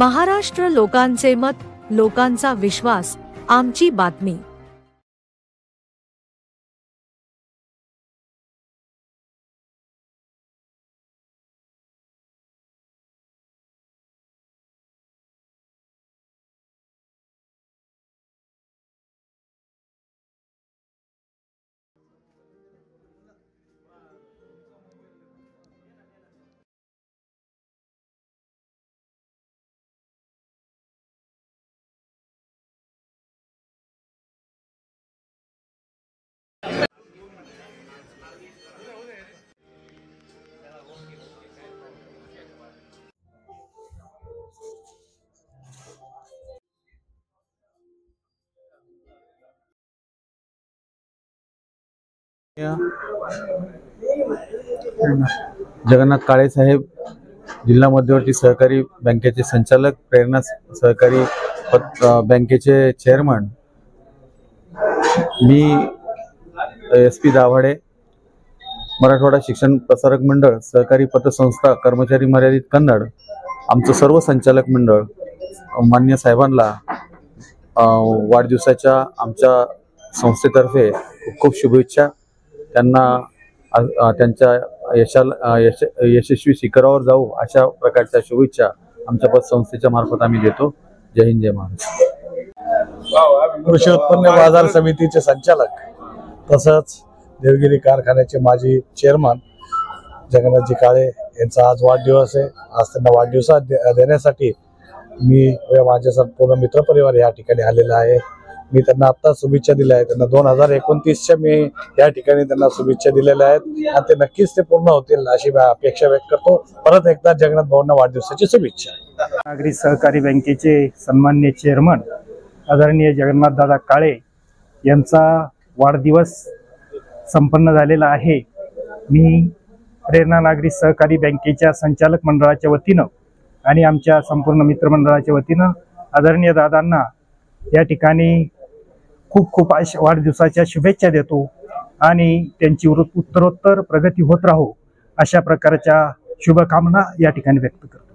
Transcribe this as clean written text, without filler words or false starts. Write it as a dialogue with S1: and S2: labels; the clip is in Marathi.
S1: महाराष्ट्र लोकांचे मत, लोकांचा विश्वास, आमची बातमी।
S2: जगन्नाथ काळे साहेब जिल्हा मध्यवर्ती सहकारी बँकेचे संचालक, प्रेरणा सहकारी बँकेचे चेअरमन, मी SP दाभाडे, मराठवाडा शिक्षण प्रसारक मंडळ, सहकारी पतसंस्था कर्मचारी मर्यादित कन्नड, आमचं सर्व संचालक मंडळ मान्य साहेबांना वाढदिवसाच्या आमच्या संस्थेतर्फे खूप खूप शुभेच्छा। त्यांना त्यांच्या यशस्वी शिखरावर जाऊ अशा प्रकारच्या शुभेच्छा आमच्या पतसंस्थेच्या मार्फत आम्ही देतो। जय हिंद, जय महाराष्ट्र।
S3: कृषी उत्पन्न बाजार समितीचे संचालक तसंच देवगिरी कारखान्याचे माजी चेअरमन जगन्नाथजी काळे यांचा आज वाढदिवस आहे। आज त्यांना वाढदिवस देण्यासाठी मी व माझे संपूर्ण मित्रपरिवार या ठिकाणी आलेला आहे। मी त्यांना आता शुभेच्छा दिल्या आहेत। त्यांना 2029च्या मी या ठिकाणी त्यांना शुभेच्छा दिलेल्या आहेत आणि ते नक्कीच ते पूर्ण होतील अशी मी अपेक्षा व्यक्त करतो। परत एकदा जगन्नाथ भाऊंना वाढदिवसाची शुभेच्छा।
S4: नागरी सहकारी बँकेचे सन्माननीय चेअरमन आदरणीय जगन्नाथ दादा काळे यांचा वाढदिवस संपन्न झालेला आहे। मी प्रेरणा नागरी सहकारी बँकेच्या संचालक मंडळाच्या वतीनं आणि आमच्या संपूर्ण मित्रमंडळाच्या वतीनं आदरणीय दादांना या ठिकाणी खूप खूप वाढदिवसाच्या शुभेच्छा देतो आणि त्यांची उत्तरोत्तर प्रगती होत राहो अशा प्रकारच्या शुभकामना या ठिकाणी व्यक्त करतो।